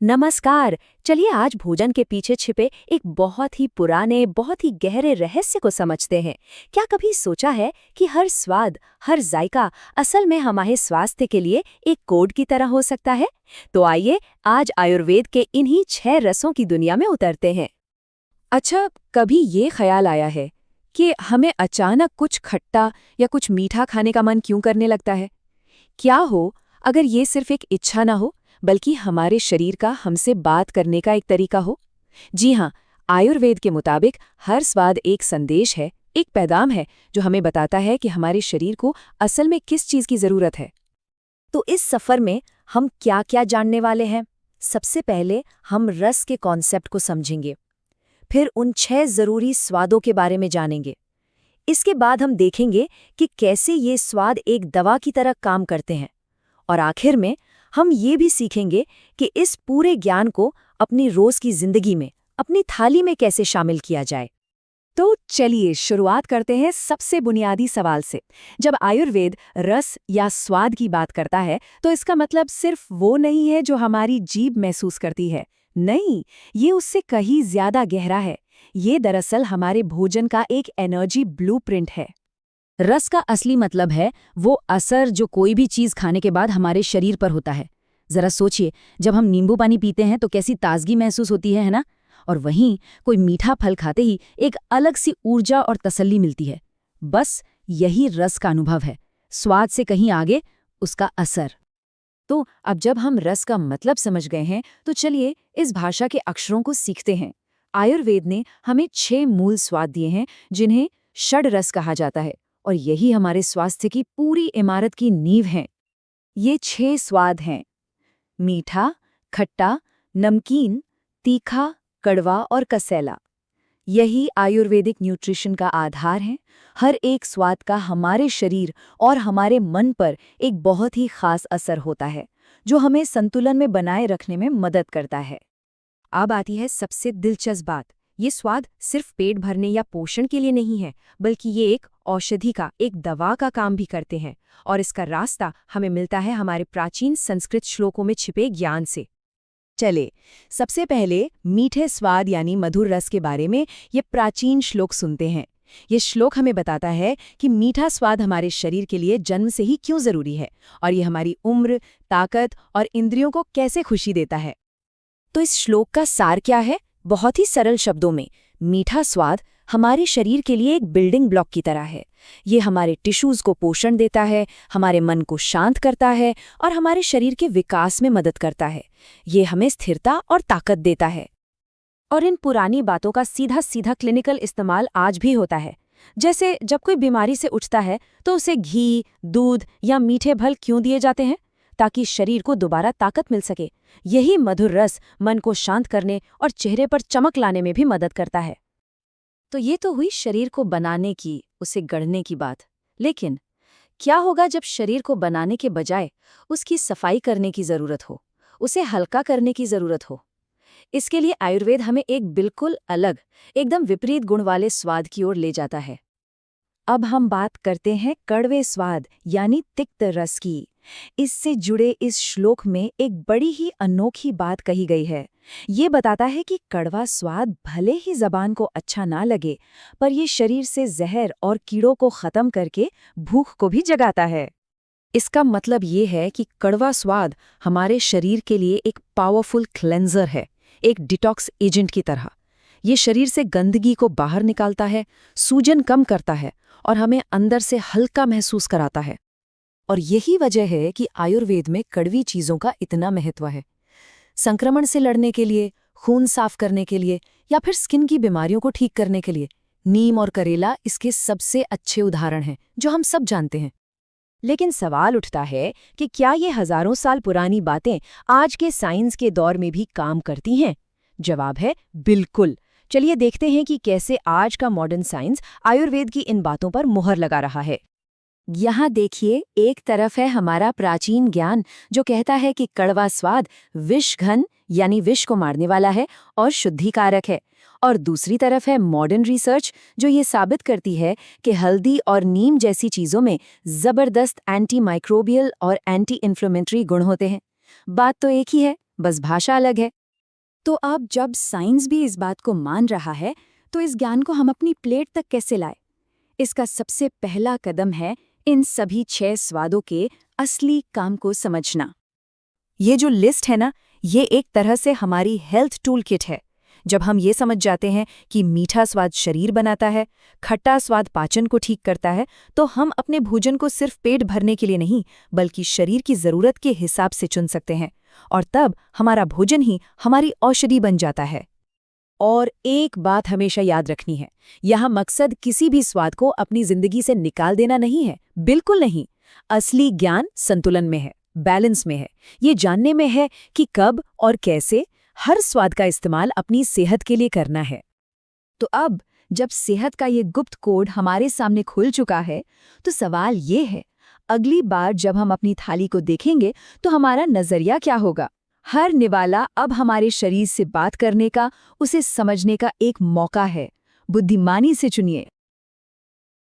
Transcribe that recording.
नमस्कार। चलिए आज भोजन के पीछे छिपे एक बहुत ही पुराने, बहुत ही गहरे रहस्य को समझते हैं। क्या कभी सोचा है कि हर स्वाद, हर जायका असल में हमारे स्वास्थ्य के लिए एक कोड की तरह हो सकता है? तो आइए आज आयुर्वेद के इन्हीं 6 रसों की दुनिया में उतरते हैं। अच्छा, कभी ये ख्याल आया है कि हमें अचानक कुछ खट्टा या कुछ मीठा खाने का मन क्यों करने लगता है? क्या हो अगर ये सिर्फ एक इच्छा ना हो, बल्कि हमारे शरीर का हमसे बात करने का एक तरीका हो? जी हाँ, आयुर्वेद के मुताबिक हर स्वाद एक संदेश है, एक पैगाम है जो हमें बताता है कि हमारे शरीर को असल में किस चीज़ की ज़रूरत है। तो इस सफर में हम क्या-क्या जानने वाले हैं? सबसे पहले हम रस के कॉन्सेप्ट को समझेंगे। फिर उन 6 जरूरी स्वादों के बारे में जानेंगे। इसके बाद हम देखेंगे कि कैसे ये स्वाद एक दवा की तरह काम करते हैं। और आखिर में हम ये भी सीखेंगे कि इस पूरे ज्ञान को अपनी रोज की जिंदगी में, अपनी थाली में कैसे शामिल किया जाए। तो चलिए शुरुआत करते हैं सबसे बुनियादी सवाल से। जब आयुर्वेद रस या स्वाद की बात करता है तो इसका मतलब सिर्फ वो नहीं है जो हमारी जीभ महसूस करती है। नहीं, ये उससे कहीं ज्यादा गहरा है। ये दरअसल हमारे भोजन का एक एनर्जी ब्लूप्रिंट है। रस का असली मतलब है वो असर जो कोई भी चीज़ खाने के बाद हमारे शरीर पर होता है। जरा सोचिए, जब हम नींबू पानी पीते हैं तो कैसी ताजगी महसूस होती है ना? और वहीं कोई मीठा फल खाते ही एक अलग सी ऊर्जा और तसल्ली मिलती है। बस यही रस का अनुभव है, स्वाद से कहीं आगे उसका असर। तो अब जब हम रस का मतलब समझ गए हैं तो चलिए इस भाषा के अक्षरों को सीखते हैं। आयुर्वेद ने हमें 6 मूल स्वाद दिए हैं जिन्हें षड रस कहा जाता है, और यही हमारे स्वास्थ्य की पूरी इमारत की नींव हैं। ये 6 स्वाद हैं: मीठा, खट्टा, नमकीन, तीखा, कड़वा और कसैला। यही आयुर्वेदिक न्यूट्रिशन का आधार है। हर एक स्वाद का हमारे शरीर और हमारे मन पर एक बहुत ही खास असर होता है, जो हमें संतुलन में बनाए रखने में मदद करता है। अब आती है सबसे दिलचस्प बात। ये स्वाद सिर्फ पेट भरने या पोषण के लिए नहीं है, बल्कि ये एक औषधि का, एक दवा का काम भी करते हैं। और इसका रास्ता हमें मिलता है हमारे प्राचीन संस्कृत श्लोकों में छिपे ज्ञान से। चले सबसे पहले मीठे स्वाद यानी मधुर रस के बारे में ये प्राचीन श्लोक सुनते हैं। ये श्लोक हमें बताता है कि मीठा स्वाद हमारे शरीर के लिए जन्म से ही क्यों जरूरी है, और ये हमारी उम्र, ताकत और इंद्रियों को कैसे खुशी देता है। तो इस श्लोक का सार क्या है? बहुत ही सरल शब्दों में, मीठा स्वाद हमारे शरीर के लिए एक बिल्डिंग ब्लॉक की तरह है। ये हमारे टिश्यूज को पोषण देता है, हमारे मन को शांत करता है और हमारे शरीर के विकास में मदद करता है। ये हमें स्थिरता और ताकत देता है। और इन पुरानी बातों का सीधा सीधा क्लिनिकल इस्तेमाल आज भी होता है। जैसे जब कोई बीमारी से उठता है तो उसे घी, दूध या मीठे फल क्यों दिए जाते हैं? ताकि शरीर को दोबारा ताकत मिल सके। यही मधुर रस मन को शांत करने और चेहरे पर चमक लाने में भी मदद करता है। तो ये तो हुई शरीर को बनाने की, उसे गढ़ने की बात। लेकिन क्या होगा जब शरीर को बनाने के बजाय उसकी सफाई करने की जरूरत हो, उसे हल्का करने की जरूरत हो? इसके लिए आयुर्वेद हमें एक बिल्कुल अलग, एकदम विपरीत गुण वाले स्वाद की ओर ले जाता है। अब हम बात करते हैं कड़वे स्वाद यानी तिक्त रस की। इससे जुड़े इस श्लोक में एक बड़ी ही अनोखी बात कही गई है। ये बताता है कि कड़वा स्वाद भले ही जबान को अच्छा ना लगे, पर ये शरीर से जहर और कीड़ों को खत्म करके भूख को भी जगाता है। इसका मतलब ये है कि कड़वा स्वाद हमारे शरीर के लिए एक पावरफुल क्लेंजर है, एक डिटॉक्स एजेंट की तरह। ये शरीर से गंदगी को बाहर निकालता है, सूजन कम करता है और हमें अंदर से हल्का महसूस कराता है। और यही वजह है कि आयुर्वेद में कड़वी चीज़ों का इतना महत्व है। संक्रमण से लड़ने के लिए, खून साफ करने के लिए या फिर स्किन की बीमारियों को ठीक करने के लिए नीम और करेला इसके सबसे अच्छे उदाहरण हैं, जो हम सब जानते हैं। लेकिन सवाल उठता है कि क्या ये हजारों साल पुरानी बातें आज के साइंस के दौर में भी काम करती हैं? जवाब है बिल्कुल। चलिए देखते हैं कि कैसे आज का मॉडर्न साइंस आयुर्वेद की इन बातों पर मुहर लगा रहा है। यहाँ देखिए, एक तरफ है हमारा प्राचीन ज्ञान जो कहता है कि कड़वा स्वाद विषघन यानी विष को मारने वाला है और शुद्धिकारक है, और दूसरी तरफ है मॉडर्न रिसर्च जो ये साबित करती है कि हल्दी और नीम जैसी चीज़ों में जबरदस्त एंटी माइक्रोबियल और एंटी इन्फ्लेमेटरी गुण होते हैं। बात तो एक ही है, बस भाषा अलग है। तो अब जब साइंस भी इस बात को मान रहा है, तो इस ज्ञान को हम अपनी प्लेट तक कैसे लाए? इसका सबसे पहला कदम है इन सभी 6 स्वादों के असली काम को समझना। ये जो लिस्ट है ना, ये एक तरह से हमारी हेल्थ टूल किट है। जब हम ये समझ जाते हैं कि मीठा स्वाद शरीर बनाता है, खट्टा स्वाद पाचन को ठीक करता है, तो हम अपने भोजन को सिर्फ पेट भरने के लिए नहीं, बल्कि शरीर की जरूरत के हिसाब से चुन सकते हैं। और तब हमारा भोजन ही हमारी औषधि बन जाता है। और एक बात हमेशा याद रखनी है, यहाँ मकसद किसी भी स्वाद को अपनी जिंदगी से निकाल देना नहीं है, बिल्कुल नहीं। असली ज्ञान संतुलन में है, बैलेंस में है। ये जानने में है कि कब और कैसे हर स्वाद का इस्तेमाल अपनी सेहत के लिए करना है। तो अब जब सेहत का ये गुप्त कोड हमारे सामने खुल चुका है, तो सवाल ये है, अगली बार जब हम अपनी थाली को देखेंगे तो हमारा नजरिया क्या होगा? हर निवाला अब हमारे शरीर से बात करने का, उसे समझने का एक मौका है। बुद्धिमानी से चुनिए।